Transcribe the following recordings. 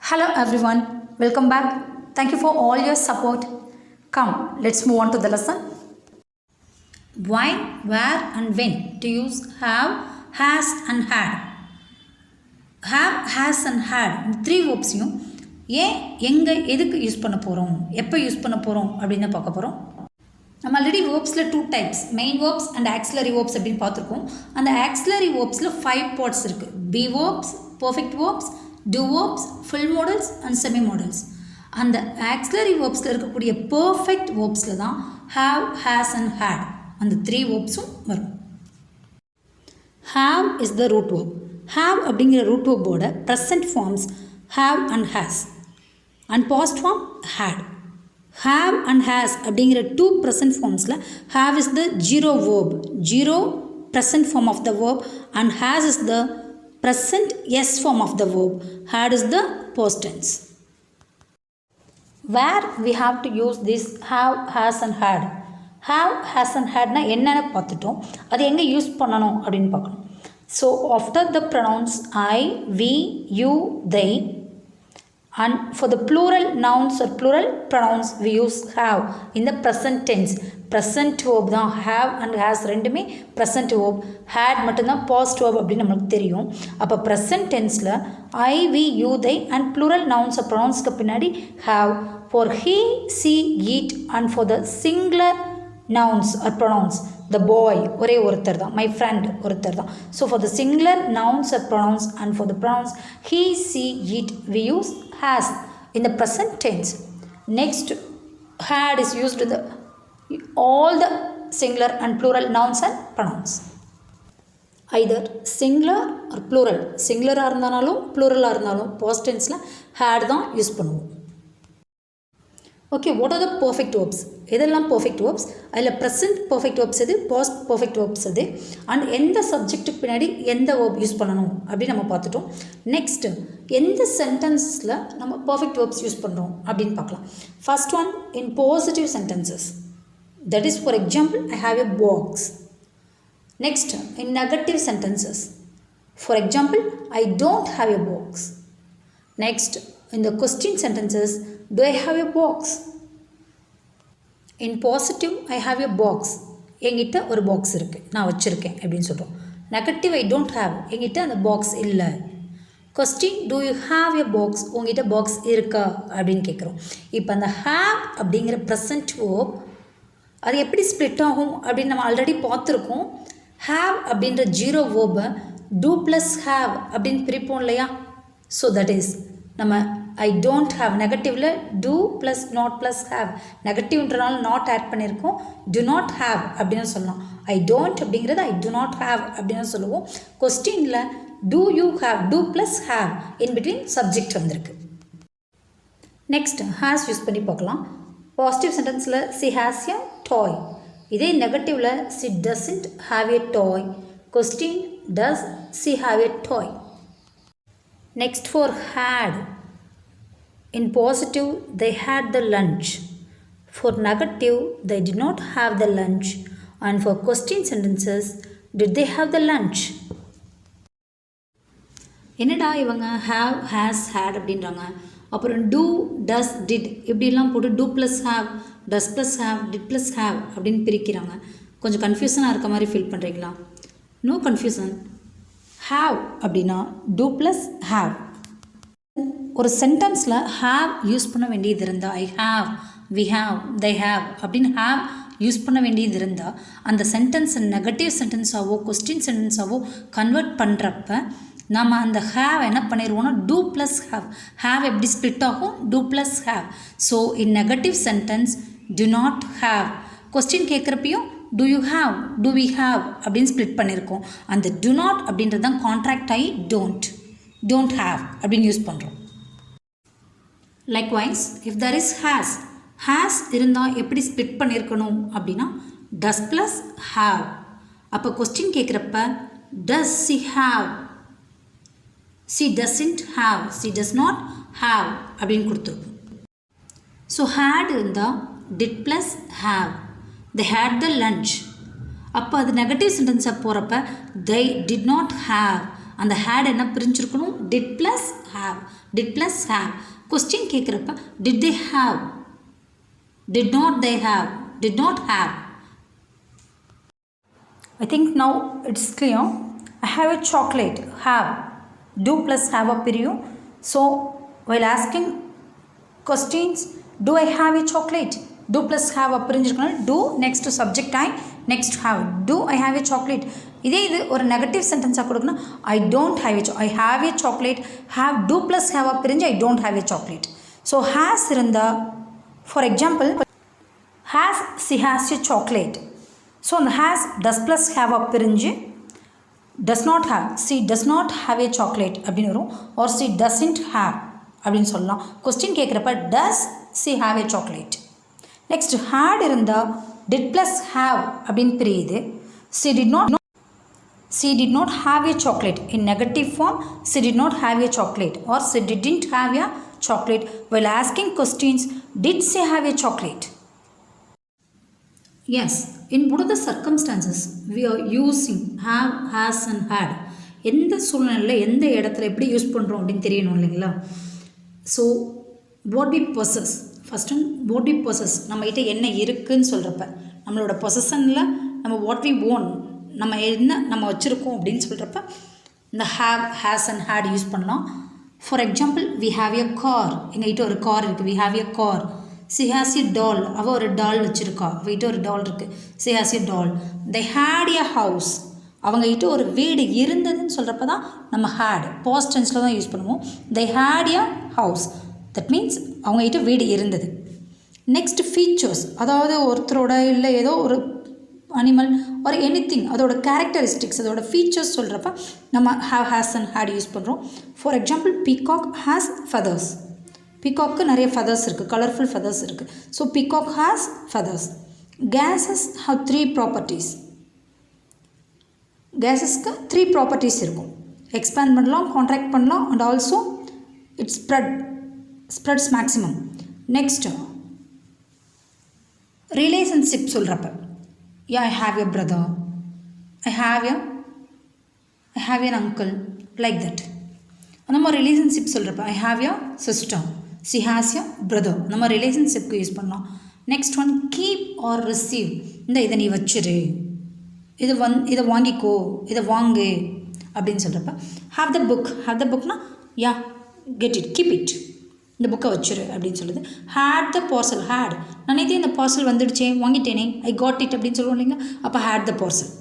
Hello everyone, welcome back. Thank you for all your support. Come, let's move on to the lesson. Why, where and when to use have, has and had. Have, has and had three வேர்ப்ஸையும் ஏன் எங்கே எதுக்கு use பண்ண போகிறோம், எப்போ use பண்ண போகிறோம் அப்படின்னு பார்க்க போகிறோம். நம்ம ஆல்ரெடி வேர்ப்ஸில் 2 types, main verbs and auxiliary verbs அப்படின்னு பார்த்துருக்கோம். அந்த ஆக்சிலரி வேர்ப்ஸில் 5 பார்ட்ஸ் இருக்குது. B verbs, perfect verbs, do verbs, full modals and semi modals. அந்த ஆக்சிலரி வேர்ப்ஸில் இருக்கக்கூடிய பர்ஃபெக்ட் வேர்ப்ஸில் தான் have, has and had அந்த 3 வேர்ப்ஸும் வரும். have is the root verb. have அப்படிங்கிற root verb-ஓட present forms have and has and past form had. have and has அப்படிங்கிற 2 present formsல have is the zero verb, zero present form of the verb, and has is the present yes form of the verb. had is the past tense. Where we have to use this have, has and had. have, has and had na என்னன்னு பார்த்துட்டோம். அது எங்கே use பண்ணணும் அப்படின்னு பார்க்கணும். So after the pronouns I, we, you, they, and for the plural nouns or plural pronouns we use have in the present tense. present verb தான் have and has ரெண்டுமே present verb. had மட்டும்தான் past verb அப்படின்னு நம்மளுக்கு தெரியும். அப்போ present tenseல I, we, you, they and plural nouns or pronounsக்கு பின்னாடி have. for he, she, it and for the singular nouns or pronouns the boy ஒரே ஒருத்தர் தான், my friend ஒருத்தர் தான். so for the singular nouns or pronouns and for the pronouns he, she, it we use has in the present tense. next, had is used in the all the singular and plural nouns and pronouns. either singular or plural, singular இருந்தாலும் plural இருந்தாலும் past tenseல had தான் use பண்ணுவோம். Okay, what are the perfect verbs? எதெல்லாம் perfect verbs? அதில் present perfect verbs எது, past perfect verbs எது, and எந்த சப்ஜெக்ட்டுக்கு பின்னாடி எந்த வேர்ப் யூஸ் பண்ணணும் அப்படின்னு நம்ம பார்த்துட்டோம். நெக்ஸ்ட், எந்த சென்டென்ஸில் நம்ம பர்ஃபெக்ட் வேர்ப்ஸ் யூஸ் பண்ணுறோம் அப்படின்னு பார்க்கலாம். First one, in positive sentences. That is for example I have a box. Next, in negative sentences. For example I don't have a box. Next, in the question sentences, do I have a box? in positive I have a box. என்கிட்ட ஒரு box இருக்குது, நான் வச்சுருக்கேன் அப்படின்னு சொல்கிறோம். Negative I don't have, என்கிட்ட அந்த box இல்லை. Question, do you have a box? உங்ககிட்ட பாக்ஸ் இருக்கா அப்படின்னு கேட்குறோம். இப்போ அந்த have அப்படிங்கிற ப்ரெசன்ட் வேர்ப் அது எப்படி ஸ்ப்ளிட் ஆகும் அப்படின்னு நம்ம ஆல்ரெடி பார்த்துருக்கோம். have அப்படின்ற ஜீரோ வேர்பை do ப்ளஸ் have அப்படின்னு பிரிப்போம் இல்லையா? ஸோ தட் இஸ் நம்ம ஐ டோன்ட் ஹாவ் நெகட்டிவில் do plus not plus have, நெகட்டிவ்ன்றனால நாட் ஆட் பண்ணியிருக்கோம். do நாட் ஹாவ் அப்படின்னு சொல்லலாம். ஐ டோன்ட் அப்படிங்கிறது ஐ do நாட் ஹாவ் அப்படின்னு சொல்லுவோம். கொஸ்டினில் do you have, do plus have in between subject வந்திருக்கு. நெக்ஸ்ட், ஹேஸ் யூஸ் பண்ணி பார்க்கலாம். பாசிட்டிவ் சென்டென்ஸில் சி ஹேஸ் எ டாய். இதே நெகட்டிவில் she doesn't have a toy. Question, does she have a toy. Next, for had. in positive they had the lunch. for negative they did not have the lunch. and for question sentences, did they have the lunch? என்னடா இவங்க have, has, had அப்படின்றாங்க. அப்புறம் do, does, did இப்படிலாம் போட்டு do plus have, does plus have, did plus have அப்படின்னு பிரிக்கிறாங்க. கொஞ்சம் கன்ஃபியூஷனாக இருக்க மாதிரி ஃபீல் பண்ணுறீங்களா? No confusion. have அப்படின்னா do plus have. ஒரு சென்டென்ஸில் have யூஸ் பண்ண வேண்டியது இருந்தால் I have, we have, they have அப்படின்னு have யூஸ் பண்ண வேண்டியது இருந்தால் அந்த சென்டென்ஸை நெகட்டிவ் சென்டென்ஸாவோ கொஸ்டின் சென்டென்ஸாவோ கன்வெர்ட் பண்ணுறப்ப நம்ம அந்த have என்ன பண்ணிடுவோம்னா do ப்ளஸ் have எப்படி ஸ்ப்ளிட் ஆகும், do plus have. So in negative sentence do not have. Question கேட்குறப்பையும் do you have, do we have அப்படின்னு ஸ்ப்ளிட் பண்ணியிருக்கோம். அந்த do not அப்படின்றது தான் கான்ட்ராக்ட் ஆகி don't have அப்படின்னு யூஸ் பண்ணுறோம். Likewise, if there is has இருந்தால் எப்படி ஸ்ப்ளிட் பண்ணியிருக்கணும் அப்படின்னா does ப்ளஸ் have. அப்போ கொஸ்டின் கேட்குறப்ப does she have, she doesn't have, she does not have அப்படின்னு கொடுத்துருக்கோம். ஸோ had இருந்தால் did plus have. they had the lunch. அப்போ அது நெகட்டிவ் சென்டென்ஸாக போகிறப்ப they did not have அந்த had என்ன பிரிஞ்சிருக்கணும் did plus have question கேட்குறப்ப did they have did not have I think now it's clear. I have a chocolate. Have. Do plus have a period. So while asking questions, do I have a chocolate? Do plus have a period. Do next to subject I next have. Do I have a chocolate? இதே இது ஒரு negative சென்டென்ஸாக கொடுக்கணும். I don't have I have a chocolate. Have do plus have a period. I don't have a chocolate. So has இருந்தா for example has she has a chocolate. So the has does plus have a பிரிஞ்சு does not have she does not have a chocolate அப்படின்னு வரும் or she doesn't have அப்படின்னு சொல்லலாம். Question கேட்குறப்ப does she have a chocolate. Next had இருந்தால் did plus have அப்படின்னு பிரியுது. she did not have a chocolate in negative form. She did not have a chocolate or she didn't have a chocolate. While asking questions, did she have a chocolate? Yes, in both the circumstances we are using have, has and had. எந்த சூழ்நிலையில் எந்த இடத்துல எப்படி use பண்ணுறோம் அப்படின்னு தெரியணும் இல்லைங்களா. So what we possess first one what we possess நம்மகிட்ட என்ன இருக்குதுன்னு சொல்கிறப்ப நம்மளோட பொசஷனில் நம்ம வாட் வி ஓன் நம்ம என்ன நம்ம வச்சுருக்கோம் அப்படின்னு சொல்கிறப்ப இந்த have has and had use பண்ணலாம். For example we have a car எங்ககிட்ட ஒரு கார் இருக்குது. We have a car. she has a doll அவள் ஒரு டால் வச்சுருக்கா. அவகிட்ட ஒரு டால் இருக்குது. she has a doll. they had a house அவங்ககிட்ட ஒரு வீடு இருந்ததுன்னு சொல்கிறப்ப தான் நம்ம had past tenseல தான் யூஸ் பண்ணுவோம். they had a house that means அவங்ககிட்ட வீடு இருந்தது. நெக்ஸ்ட் ஃபீச்சர்ஸ் அதாவது ஒருத்தரோட இல்லை ஏதோ ஒரு அனிமல் ஒரு எனிதிங் அதோட கேரக்டரிஸ்டிக்ஸ் அதோட ஃபீச்சர்ஸ் சொல்கிறப்ப நம்ம have has and had use பண்ணுறோம். For example peacock has feathers. பீகாக்கு நிறைய ஃபெதர்ஸ் இருக்குது. கலர்ஃபுல் ஃபெதர்ஸ் இருக்குது. So peacock has feathers. Gases have 3 properties. கேஸஸ்க்கு 3 ப்ராப்பர்ட்டிஸ் இருக்கும். எக்ஸ்பேண்ட் பண்ணலாம், கான்ட்ராக்ட் பண்ணலாம் and also it's spreads maximum. Next relationship சொல்கிறப்ப I have a brother, I have an uncle like that. அந்த மாதிரி ரிலேஷன்ஷிப் சொல்கிறப்ப I have a sister, she has a brother. நம்ம ரிலேஷன்ஷிப்க்கு யூஸ் பண்ணலாம். Next one keep or receive. இதை நீ வச்சிரு, இதை வாங்கிக்கோ, இதை வாங்கு அப்படின்னு சொல்கிறப்ப ஹாவ் த புக்னா யா கெட் இட் கீப் இட் இந்த புக்கை வச்சிரு அப்படின்னு சொல்லுது. Had the parcel. ஹேட் நான் நேற்று இந்த பார்சல் வந்துடுச்சே வாங்கிட்டேனே ஐ காட் இட் அப்படின்னு சொல்லுவோம் இல்லைங்களா. அப்போ had the parcel.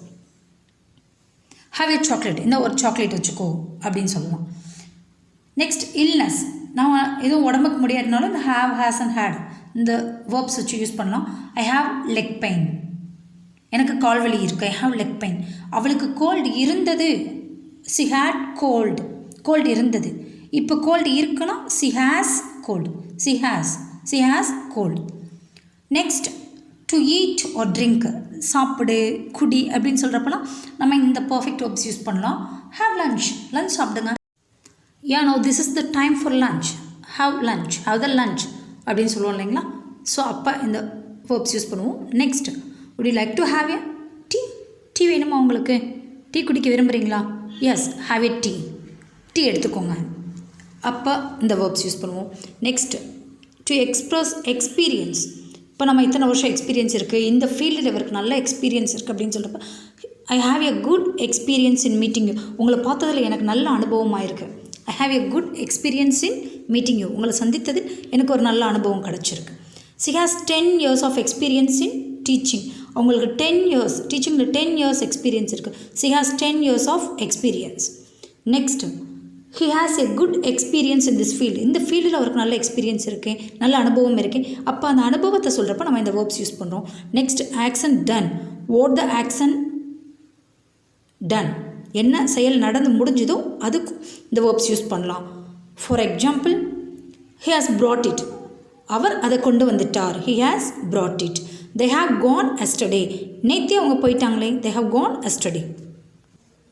Have a chocolate இந்த ஒரு சாக்லேட் வச்சுக்கோ அப்படின்னு சொல்லலாம். நெக்ஸ்ட் இல்னஸ் நான் எதுவும் உடம்புக்கு முடியாதுனாலும் இந்த ஹாவ் ஹேஸ் அண்ட் ஹேட் இந்த வேர்ப்ஸ் வச்சு யூஸ் பண்ணலாம். ஐ ஹாவ் லெக் பெயின் எனக்கு கால் வலி இருக்குது. I have leg pain. அவளுக்கு கோல்டு இருந்தது. சி ஹேட் கோல்டு இருந்தது. இப்போ கோல்டு இருக்குன்னா she has cold. She has cold. Next to eat or drink சாப்பிடு குடி அப்படின்னு சொல்கிறப்பலாம் நம்ம இந்த பர்ஃபெக்ட் வேர்ப்ஸ் யூஸ் பண்ணலாம். ஹாவ் லன்ச் சாப்பிடுங்க. No this is the time for lunch. Have the lunch அப்படின்னு சொல்லுவோம் இல்லைங்களா. ஸோ அப்போ இந்த வேர்ப்ஸ் யூஸ் பண்ணுவோம். Next would you like to have a tea வேணுமா உங்களுக்கு? டீ குடிக்க விரும்புகிறீங்களா? எஸ் ஹாவ் எ டீ எடுத்துக்கோங்க. அப்போ இந்த வேர்ப்ஸ் யூஸ் பண்ணுவோம். Next to express experience. இப்போ நம்ம இத்தனை வருஷம் எக்ஸ்பீரியன்ஸ் இருக்குது, இந்த ஃபீல்டில் இவருக்கு நல்ல எக்ஸ்பீரியன்ஸ் இருக்குது அப்படின்னு சொல்கிறப்ப I have a good experience in meeting you. உங்களை பார்த்ததில் எனக்கு நல்ல அனுபவமாக இருக்குது. I have a good experience in meeting you. உங்களை சந்தித்ததில் எனக்கு ஒரு நல்ல அனுபவம் கிடச்சிருக்கு. She has 10 years of experience in teaching. அவங்களுக்கு 10 years டீச்சிங்கில் 10 years எக்ஸ்பீரியன்ஸ் இருக்குது. She has 10 years of experience. Next he has a good experience in this field. இந்த ஃபீல்டில் அவருக்கு நல்ல எக்ஸ்பீரியன்ஸ் இருக்குது, நல்ல அனுபவம் இருக்குது. அப்போ அந்த அனுபவத்தை சொல்கிறப்ப நம்ம இந்த வேர்ப்ஸ் யூஸ் பண்ணுறோம். Next action done. What the action done. என்ன செயல் நடந்து முடிஞ்சதோ அதுக்கு இந்த வேர்ப்ஸ் யூஸ் பண்ணலாம். For example he has brought it. அவர் அதை கொண்டு வந்துட்டார். He has brought it. they have gone yesterday. நேற்றே அவங்க போயிட்டாங்களே. they have gone yesterday.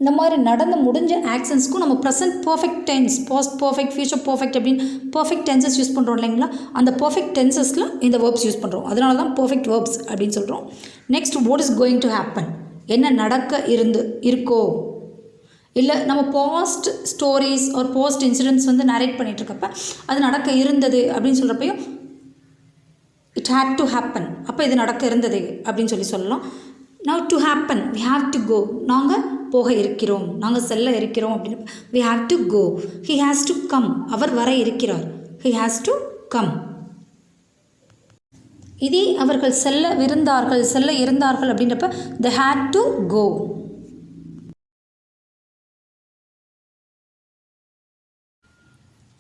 இந்த மாதிரி நடந்து முடிஞ்ச ஆக்ஷன்ஸ்க்கும் நம்ம present perfect tense, past perfect, future perfect அப்படின்னு பர்ஃபெக்ட் டென்சஸ் யூஸ் பண்ணுறோம் இல்லைங்களா. அந்த பர்ஃபெக்ட் டென்சஸில் இந்த வேர்ப்ஸ் யூஸ் பண்ணுறோம். அதனால தான் பர்ஃபெக்ட் வேர்ப்ஸ் அப்படின்னு சொல்கிறோம். Next what is going to happen. என்ன நடக்க இருக்கோ. இல்லை நம்ம பாஸ்ட் ஸ்டோரிஸ் ஒரு பாஸ்ட் இன்சிடென்ட்ஸ் வந்து நரேட் பண்ணிகிட்ருக்கப்ப அது நடக்க இருந்தது அப்படின்னு சொல்கிறப்பையும் இட் ஹேட் டு ஹேப்பன், அப்போ இது நடக்க இருந்தது அப்படின்னு சொல்லலாம். Now to happen we have to go, நாங்கள் போக இருக்கிறோம், நாங்கள் செல்ல இருக்கிறோம் அப்படின்னு we have to go. He has to come, அவர் வர இருக்கிறார், ஹி ஹேஸ் டு கம். இதே அவர்கள் செல்ல இருந்தார்கள் அப்படின்றப்ப they had to go.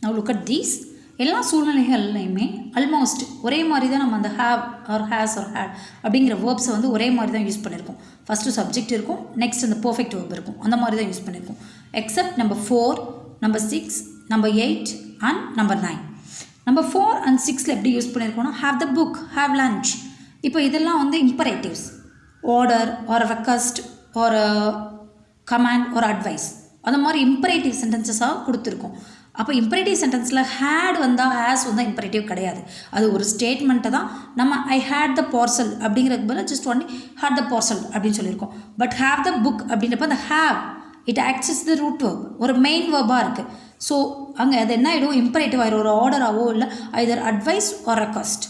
Now look at these. எல்லா சூழ்நிலைகள்லையுமே ஆல்மோஸ்ட் ஒரே மாதிரி தான் நம்ம அந்த have or has or had அப்படிங்கிற வேர்ப்ஸை வந்து ஒரே மாதிரி தான் யூஸ் பண்ணியிருக்கோம். ஃபஸ்ட்டு சப்ஜெக்ட் இருக்கும், நெக்ஸ்ட் அந்த பர்ஃபெக்ட் வேர்ப் இருக்கும், அந்த மாதிரி தான் யூஸ் பண்ணியிருக்கோம். Except number 4, number 6, number 8 and number 9. Number 4 and 6 எப்படி யூஸ் பண்ணியிருக்கோம்னா have the book, have lunch. இப்போ இதெல்லாம் வந்து imperatives, order or request or command or advice, அந்த மாதிரி இம்பரேட்டிவ் சென்டென்சஸாக கொடுத்துருக்கோம். அப்போ இம்பரேட்டிவ் சென்டென்ஸில் ஹேட் வந்தால் ஹேஸ் வந்தால் இம்பரேட்டிவ் கிடையாது, அது ஒரு ஸ்டேட்மெண்ட்டை தான் நம்ம ஐ ஹேட் த பார்சல் அப்படிங்கிறதுக்கு பதிலாக just only had the parcel அப்படின்னு சொல்லியிருக்கோம். பட் ஹேவ் த புக் அப்படின்றப்ப அந்த have it acts is the root verb, ஒரு மெயின் வேர்பாக இருக்குது. ஸோ அங்கே அது என்ன ஆகிடும், இம்பரேட்டிவ் ஆகிடும், ஒரு ஆர்டராகவோ இல்லை either advice or request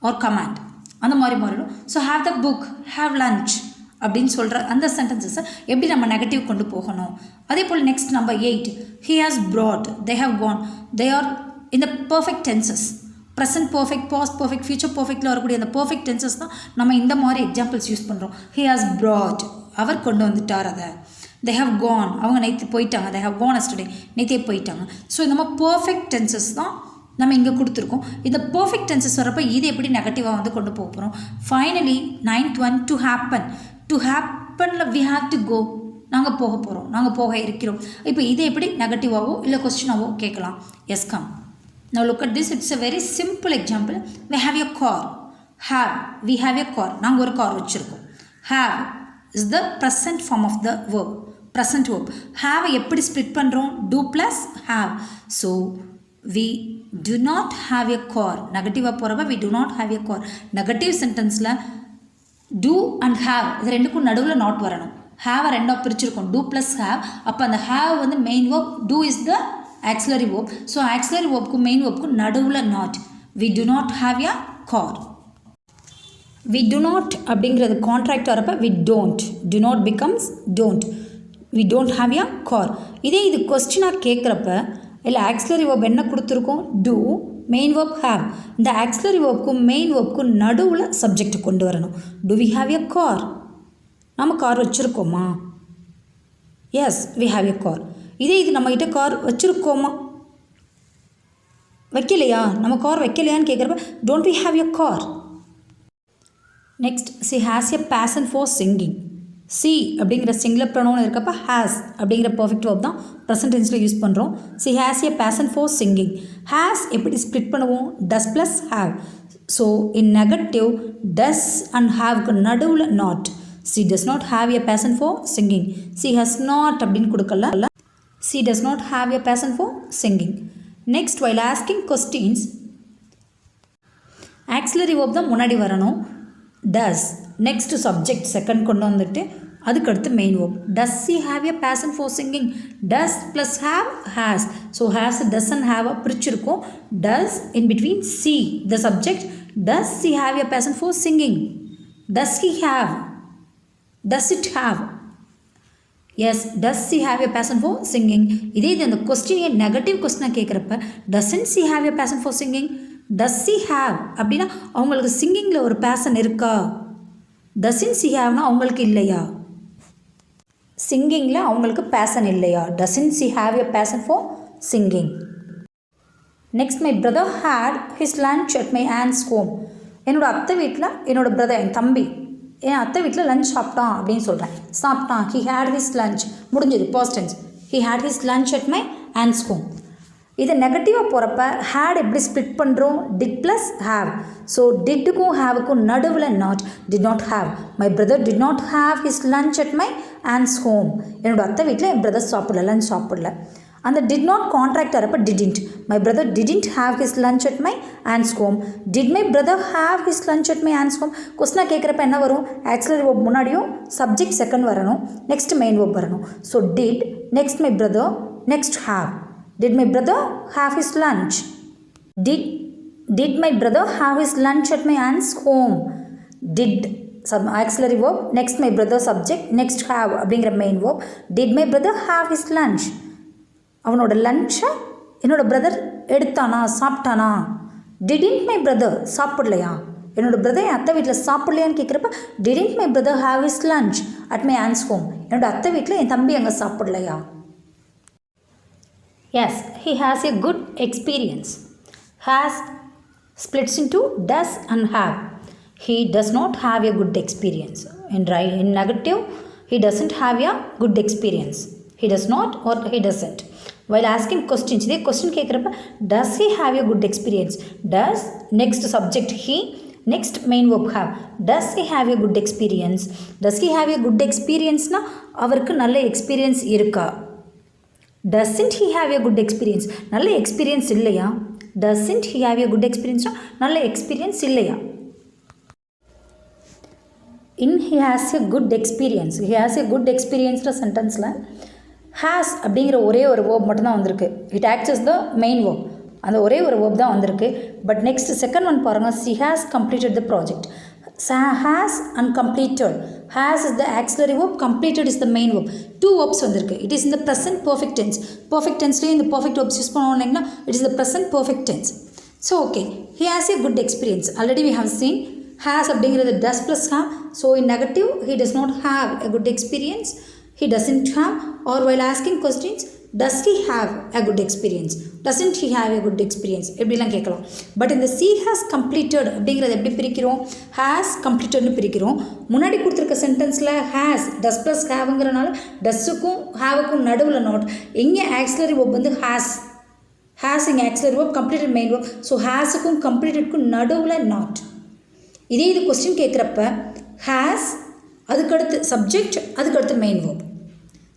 or command அந்த மாதிரி மாறிடும். So have the book, have lunch அப்படின்னு சொல்கிற அந்த சென்டென்சஸை எப்படி நம்ம நெகட்டிவ் கொண்டு போகணும். அதே போல் next number 8, he has brought, they have gone, they are in the perfect tenses, present perfect, past perfect, future perfectல வரக்கூடிய அந்த perfect tenses தான் நம்ம இந்த மாதிரி எக்ஸாம்பிள்ஸ் யூஸ் பண்ணுறோம். he has brought, அவர் கொண்டு வந்துட்டார் அதை. they have gone, அவங்க நேற்று போயிட்டாங்க, they have gone yesterday, நேற்றே போயிட்டாங்க. ஸோ இந்த மாதிரி perfect tenses தான் நம்ம இங்கே கொடுத்துருக்கோம். இந்த பர்ஃபெக்ட் டென்சஸ் வரப்போ இது எப்படி நெகட்டிவாக வந்து கொண்டு போக போகிறோம். Finally 9th one, to happen. To ஹேப்பனில் வி ஹேவ் டு கோ, நாங்கள் போக போகிறோம், நாங்கள் போக இருக்கிறோம். இப்போ இதை எப்படி நெகட்டிவாகவோ இல்லை கொஸ்டினாவோ கேட்கலாம். Yes come. Now look at this, it's a very simple example. We have a car. Have, we have a car, நாங்கள் ஒரு கார் வச்சுருக்கோம். Have is the present form of the verb, present verb. Have எப்படி split பண்ணுறோம், do plus have. So we do not have a car. நெகட்டிவாக போகிறப்ப we do not have a car. Negative சென்டென்ஸில் do and have இது ரெண்டுக்கும் நடுவில் not வரணும். ஹேவை ரெண்டாக பிரிச்சிருக்கோம், do plus have. அப்போ அந்த have வந்து main verb, do is the auxiliary verb. So auxiliary verbக்கும் மெயின் verbக்கும் நடுவில் not. we do not have a car. we do not அப்படிங்கிறது கான்ட்ராக்ட் வரப்போ we don't. do not becomes don't. we don't have a car. இதே இது கொஸ்டினாக கேட்குறப்ப இல்லை auxiliary verb என்ன கொடுத்துருக்கோம், do, மெயின் வேர்ப் have. இந்த ஆக்சிலரி வேர்ப்க்கும் மெயின் வேர்ப்க்கும் நடுவில் சப்ஜெக்ட் கொண்டு வரணும். do we have a car, நம்ம கார் வச்சுருக்கோமா, yes we have a car. இதே இது நம்மகிட்ட கார் வச்சுருக்கோமா, வைக்கலையா, நம்ம கார் வைக்கலையான்னு கேட்குறப்ப don't we have a car. Next she has a passion for singing. She அப்படிங்கிற சிங்குலர் ப்ரொனவுன் இருக்கப்போ ஹேஸ் அப்படிங்கிற பர்ஃபெக்ட் வேர்ப் தான் ப்ரெசன்ட் டென்ஸில் யூஸ் பண்ணுறோம். She has a passion for singing. Has எப்படி ஸ்ப்ளிட் பண்ணுவோம், does plus have. So in negative does and ஹேவ்க்கு நடுவில் not. She does not have a passion for singing. She has not அப்படின்னு கொடுக்கல. She does not have a passion for singing. Next while asking questions auxiliary verb தான் முன்னாடி வரணும். டஸ் next subject second கொண்டு வந்துட்டு அதுக்கடுத்து main verb. Does she have a passion for singing. Does plus have has. So has does and have பிரிச்சிருக்கோம். Does in between she the subject. Does she have a passion for singing. Does he have, does it have, yes does she have a passion for singing. இதே இது அந்த question negative கொஸ்டினாக கேட்குறப்ப doesn't she have a passion for singing. Does she have அப்படின்னா அவங்களுக்கு சிங்கிங்கில் ஒரு fashion இருக்கா. Dozen C ஹாவ்னா அவங்களுக்கு இல்லையா, சிங்கிங்கில் அவங்களுக்கு பேஷன் இல்லையா. Doesn't she have a passion for singing. Next my brother had his lunch at my aunt's home. என்னோடய அத்தை வீட்டில் என்னோடய பிரதர் என் தம்பி என் அத்தை வீட்டில் லஞ்ச் சாப்பிட்டான் அப்படின்னு சொல்கிறேன். சாப்பிட்டான். ஹி ஹேட் ஹிஸ் லன்ச் முடிஞ்சது past tense. He had his lunch at my aunt's home. இது நெகட்டிவாக போகிறப்ப ஹேட் எப்படி ஸ்ப்ளிட் பண்ணுறோம், டிட் ப்ளஸ் ஹேவ். ஸோ டிட்டுக்கும் ஹேவுக்கும் நடுவில் not. Did not have. My brother did not have his lunch at my aunt's home. என்னோடய அத்தை வீட்டில் என் பிரதர் சாப்பிடல, லன்ச் சாப்பிடல. அந்த did not contract வரப்ப didn't. My brother didn't have his lunch at my aunt's home. Did my brother have his lunch at my aunt's home? கொஸ்டினா கேட்குறப்ப என்ன வரும்? ஆக்சிலரி verb முன்னாடியும் சப்ஜெக்ட் செகண்ட் வரணும், நெக்ஸ்ட் மெயின் verb வரணும். So did, next my brother, next have. Did my brother have his lunch? Did my brother have his lunch at my aunt's home? Did auxiliary verb, next my brother subject, next have அப்படிங்கிற main verb. Did my brother have his lunch? அவனோட லன்ச்சை என்னோட brother எடுத்தானா, சாப்பிட்டானா? Didn't my brother சாப்பிடலையா? என்னோட brother என் அத்தை வீட்டில் சாப்பிடலையான்னு கேட்குறப்ப didn't my brother have his lunch at my aunt's home. என்னோட அத்தை வீட்டில் என் தம்பி அங்கே சாப்பிடலையா? Yes, he has a good experience. Has splits into does and have. He does not have a good experience. In negative, he doesn't have a good experience. He does not or he doesn't. While asking questions, இதே question கேட்குறப்ப does he have a good experience? Does, next subject he, next main verb have. Does he have a good experience? Does he have a good experience னா அவருக்கு நல்ல experience இருக்கா? Doesn't he have a good experience? நல்ல experience இல்லையா? Doesn't he have a good experience னா நல்ல experience இல்லையா? In he has a good experience. He has a good experience சென்டென்ஸில் ஹேஸ் அப்படிங்கிற ஒரே ஒரு வேர்ப் மட்டும்தான் வந்திருக்கு. It acts is the main verb. அந்த ஒரே ஒரு வேர்ப் தான் வந்திருக்கு. பட் நெக்ஸ்ட் செகண்ட் ஒன் பாருங்கள். She has completed the project. Has and completed. Has is the auxiliary verb, completed is the main verb. Two verbs வந்திருக்கு. It is in the present perfect tense. Perfect டென்ஸ்லேயே இந்த perfect verbs use பண்ணோம்னா it is the present perfect tense. So okay, he has a good experience. Already we have seen has அப்படிங்கிறது does plus have. So in negative he does not have a good experience. He doesn't have. Or while asking questions, does he have a good experience? Doesn't he have a good experience? எப்படிலாம் கேட்கலாம். But இந்த C has completed அப்படிங்கிறத எப்படி பிரிக்கிறோம்? Has கம்ப்ளீட்டட்னு பிரிக்கிறோம். முன்னாடி கொடுத்துருக்க சென்டென்ஸில் has does plus ஹேவுங்கிறனால டஸ்ஸுக்கும் ஹேவுக்கும் நடுவில் நாட். இங்கே ஆக்சிலரி வேர்ப் வந்து ஹேஸ். ஹேஸ் இங்கே auxiliary verb, completed main verb. So ஹேஸுக்கும் கம்ப்ளீட்டடுக்கும் நடுவில் நாட். இதே இது கொஸ்டின் கேட்குறப்ப ஹேஸ், அதுக்கடுத்து சப்ஜெக்ட், அதுக்கடுத்து main verb.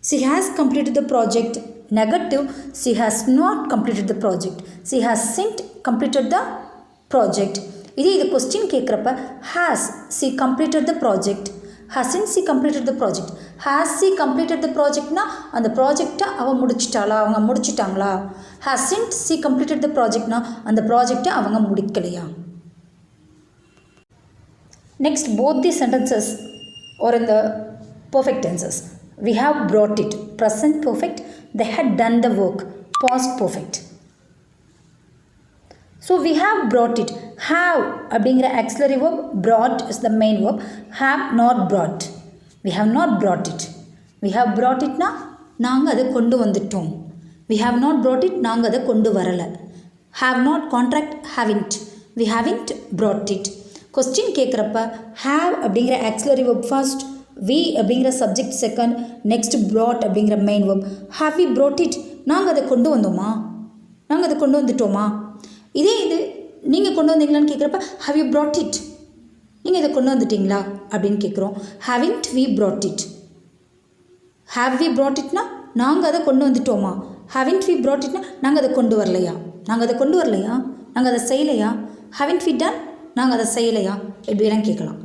She has completed the project. Negative, she has not completed the project. She hasn't completed the project. இதே இது கொஸ்டின் கேட்குறப்ப has she completed the project? Hasn't she completed the project? Has she completed the projectனா அந்த ப்ராஜெக்டை அவன் முடிச்சிட்டாளா, அவங்க முடிச்சிட்டாங்களா? Hasn't she completed the projectனா அந்த ப்ராஜெக்டை அவங்க முடிக்கலையா? Next, both these sentences are in the perfect tenses. We have brought it, present perfect. They had done the work, past perfect. So we have brought it. Have அப்படிங்கிற auxiliary verb, brought is the main verb. Have not brought. We have not brought it. We have brought it னா நாங்கள் அதை கொண்டு வந்துட்டோம். We have not brought it, நாங்கள் அதை கொண்டு வரலை. Have not, contract, haven't. We haven't brought it. Question கேட்குறப்ப have அப்படிங்கிற auxiliary verb first, we அப்படிங்கிற சப்ஜெக்ட் செகண்ட், நெக்ஸ்ட் brought அப்படிங்கிற main verb. have we brought it? நாங்கள் அதை கொண்டு வந்தோமா, நாங்கள் அதை கொண்டு வந்துட்டோமா? இதே இது நீங்கள் கொண்டு வந்தீங்களான்னு கேட்குறப்ப have you brought it? நீங்கள் இதை கொண்டு வந்துட்டீங்களா அப்படின்னு கேட்குறோம். haven't we brought it? have we brought itனா நாங்கள் அதை கொண்டு வந்துட்டோமா? haven't we brought itனா நாங்கள் அதை கொண்டு வரலையா, நாங்கள் அதை கொண்டு வரலையா, நாங்கள் அதை செய்யலையா? haven't we done, நாங்கள் அதை செய்யலையா? எப்படிலாம் கேட்கலாம்.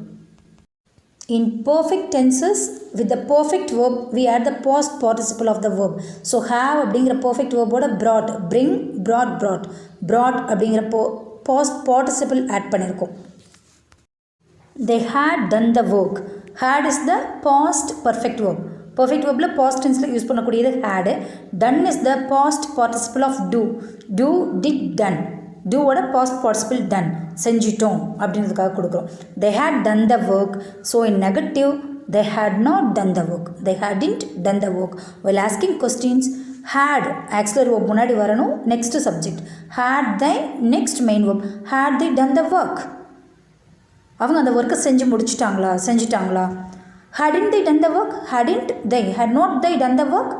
In perfect tenses with the perfect verb we add the past participle of the verb. So have அப்படிங்கிற perfect verb ஓட brought, bring, brought, brought அப்படிங்கிற past participle add பண்ணியிருக்கோம். They had done the work. Had is the past perfect verb. Perfect verbல past tenseல use பண்ணக்கூடியது had. Done is the past participle of do. Do, did, done. Do ஓட past participle done, செஞ்சிட்டோம் அப்படின்றதுக்காக கொடுக்குறோம். They had done the work. So in negative, they had not done the work. They hadn't done the work. While asking questions, had auxiliary verb முன்னாடி வரணும், next subject. Had they, next main verb. Had they done the work? அவங்க அந்த ஒர்க்கை செஞ்சு முடிச்சிட்டாங்களா, செஞ்சிட்டாங்களா? Hadn't they done the work? Hadn't they, had not they done the work?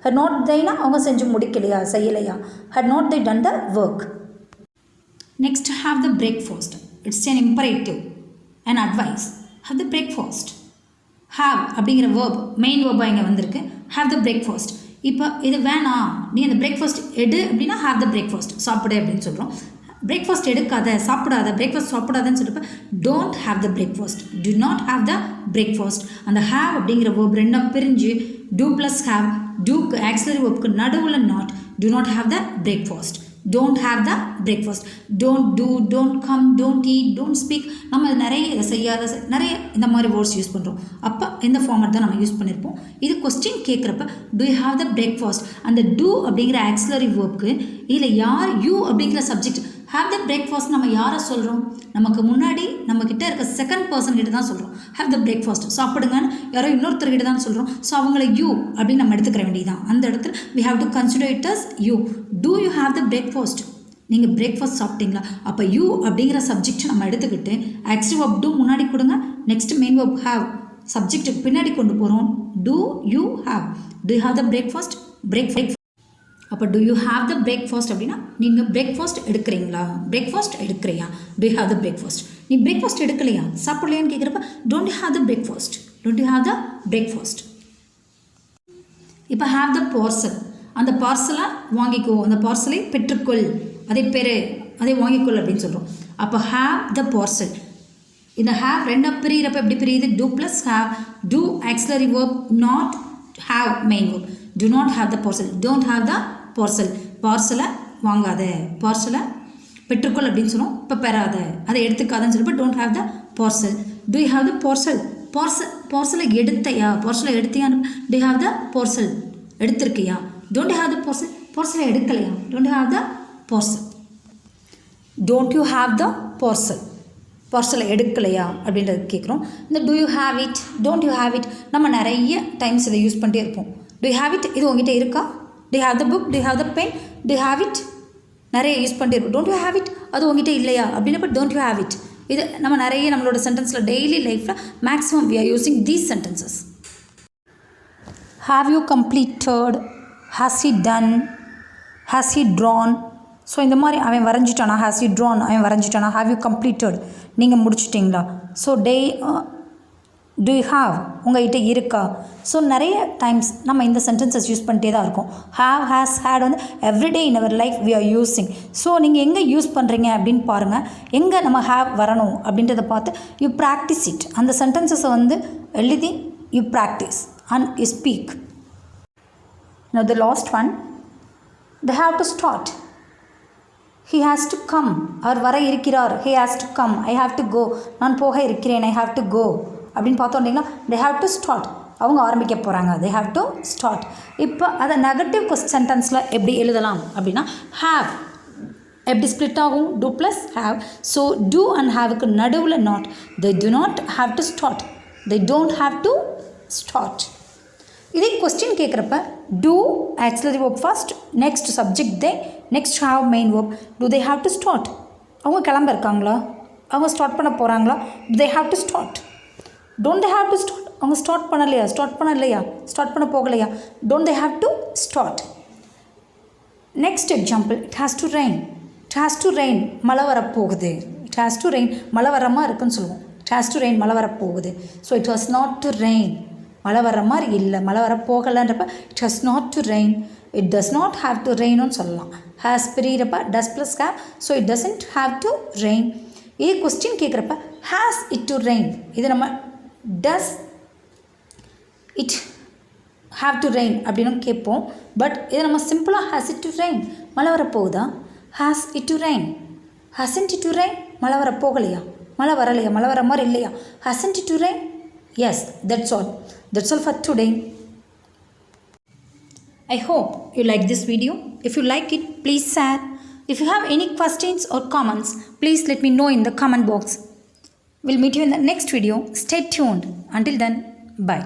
Had not theyனா அவங்க செஞ்சு முடிக்கலையா, செய்யலையா? Had not they done the work? Next, have the breakfast. It's an imperative, an advice. Have the breakfast. Have அப்படிங்கிற verb, main verb இங்கே வந்திருக்கு. Have the breakfast. இப்போ இது வேணாம் நீ அந்த பிரேக்ஃபாஸ்ட் எடு அப்படின்னா ஹேவ் த பிரேக்ஃபாஸ்ட் சாப்பிடு அப்படின்னு சொல்கிறோம். பிரேக்ஃபாஸ்ட் எடுக்காத சாப்பிடாத பிரேக்ஃபாஸ்ட் சாப்பிடாதன்னு சொல்லிட்டு don't have the breakfast, to not have the breakfast. அந்த ஹேவ் அப்படிங்கிற வேர்ப் ரெண்டாக பிரிஞ்சு டூ ப்ளஸ் ஹேவ், டூக்கு ஆக்சிலரி வேர்ப்க்கு நடுவில் not, to not have the breakfast, don't have the breakfast, don't do, don't come, don't eat, don't speak. நம்ம நிறைய இதை செய்யாத நிறைய இந்த மாதிரி வேர்ட்ஸ் யூஸ் பண்ணுறோம். அப்போ இந்த ஃபார்மேட் தான் நம்ம யூஸ் பண்ணியிருப்போம். இது கொஸ்டின் கேட்குறப்ப do you have the breakfast, அந்த do அப்படிங்கிற ஆக்சிலரி வேர்ப்க்கு இதில் யார் யூ அப்படிங்கிற சப்ஜெக்ட் have the breakfast நம்ம யாரை சொல்கிறோம், நமக்கு முன்னாடி நம்மக்கிட்ட இருக்க செகண்ட் பர்சன் கிட்ட தான் சொல்கிறோம். have the breakfast சாப்பிடுங்கன்னு யாரோ இன்னொருத்தர்கிட்ட தான் சொல்கிறோம். ஸோ அவங்கள யூ அப்படின்னு நம்ம எடுத்துக்கிற வேண்டியதான். அந்த இடத்துல we have to consider it as you. do you have the breakfast, நீங்கள் பிரேக்ஃபாஸ்ட் சாப்பிட்டீங்களா? அப்போ யூ அப்படிங்கிற சப்ஜெக்ட் நம்ம எடுத்துக்கிட்டு ஆக்சிவ் verb do முன்னாடி கொடுங்க, நெக்ஸ்ட் மெயின் verb have சப்ஜெக்ட்டுக்கு பின்னாடி கொண்டு போகிறோம். do you have, do you have the breakfast, breakfast. அப்போ do you have the breakfast அப்படின்னா நீங்கள் பிரேக்ஃபாஸ்ட் எடுக்கிறீங்களா, பிரேக்ஃபாஸ்ட் எடுக்கிறியா, do you have the breakfast. நீ பிரேக்ஃபாஸ்ட் எடுக்கலையா சாப்பிடலையான்னு கேட்குறப்ப don't you have the breakfast, don't you have the breakfast. இப்போ have the parcel, அந்த பார்சலை வாங்கிக்கோ, அந்த பார்சலை பெற்றுக்கொள், அதை பெரு, அதை வாங்கிக்கொள் அப்படின்னு சொல்கிறோம். அப்போ have the parcel, இந்த have ரெண்டாக பிரிகிறப்ப எப்படி பிரியுது, do plus have, do auxiliary verb, not have main verb, do not have the parcel, don't have the parcel, பார்சலை வாங்காத, பார்சலை பெற்றுக்கொள் அப்படின்னு சொன்னோம். இப்போ பெறாத, அதை எடுத்துக்காதன்னு சொல்லிப்போ don't have the parcel. do you have the parcel, பார்சலை எடுத்தையா, பார்சலை எடுத்தியான்னு do you have the parcel, எடுத்திருக்கியா. don't you have the parcel, பார்சலை எடுக்கலையா, don't you have the parcel. don't you have the parcel, பார்சலை எடுக்கலையா அப்படின்றது கேட்குறோம். இந்த do you have it, don't you have it நம்ம நிறைய times இதை யூஸ் பண்ணிட்டே இருப்போம். do you have it, இது உங்ககிட்ட இருக்கா, do you have the book, do you have the pen, do you have it நிறைய யூஸ் பண்ணிட்டே இருப்போம். don't you have it அது உங்ககிட்ட இல்லையா அப்படின்னப்ப don't you have it. இது நம்ம நிறைய நம்மளோட சென்டென்ஸில் டெய்லி லைஃப்பில் maximum we are using these sentences. have you completed, has he done, has he drawn. So இந்த மாதிரி அவன் வரைஞ்சிட்டானா, has he drawn அவன் வரைஞ்சிட்டானா, have you completed நீங்கள் முடிச்சிட்டிங்களா. ஸோ do you have உங்கள்கிட்ட இருக்கா. ஸோ நிறைய டைம்ஸ் நம்ம இந்த சென்டென்சஸ் யூஸ் பண்ணிட்டே தான் இருக்கோம். have, has, had வந்து everyday in our life we are using. So நீங்கள் எங்கே யூஸ் பண்ணுறீங்க அப்படின்னு பாருங்கள், எங்கே நம்ம have வரணும் அப்படின்றத பார்த்து யூ ப்ராக்டிஸ் இட். அந்த சென்டென்சஸை வந்து எழுதி you practice and you speak. Now the last one, they have to start, he has to come, அவர் வர இருக்கிறார், he has to come, I have to go, நான் போக இருக்கிறேன், I have to go அப்படின்னு பார்த்தோம் அப்படின்னா they have to start, அவங்க ஆரம்பிக்க போகிறாங்க, they have to start. இப்போ அதை நெகட்டிவ் சென்டென்ஸில் எப்படி எழுதலாம் அப்படின்னா have எப்படி ஸ்ப்ளிட் ஆகும், do plus have. So do and haveக்கு நடுவில் not, they do not have to start, they don't have to start. இதே கொஸ்டின் கேட்குறப்ப do auxiliary verb first, next subject they, next have main verb, do they have to start அவங்க கிளம்ப இருக்காங்களா, அவங்க start பண்ண போகிறாங்களா, do they have to start, don't they have to start அவங்க start பண்ணலையா, ஸ்டார்ட் பண்ண போகலையா, don't they have to start. next example, it has to rain, it has to rain மழை வரப்போகுது, it has to rain மழை வரமாக இருக்குன்னு சொல்லுவோம், it has to rain மழை வரப்போகுது. So it was not to rain மழை வர மாதிரி இல்லை, மழை வர போகலைன்றப்ப it has not to rain, it does not have to rainன்னு சொல்லலாம். has பிரிகிறப்ப does plus have, so it doesn't have to rain. இதே கொஸ்டின் கேட்குறப்ப has it to rain, இது நம்ம does it have to rain அப்படின்னு கேட்போம். பட் இதை நம்ம சிம்பிளாக has it to rain மழை வரப்போகுதா, has it to rain, hasn't it to rain மழை வர போகலையா, மழை வரலையா, மழை வர மாதிரி இல்லையா, hasn't it to rain. Yes, that's all for today. I hope you like this video. If you like it, please share. If you have any questions or comments, please let me know in the comment box. We'll meet you in the next video. Stay tuned. Until then, bye.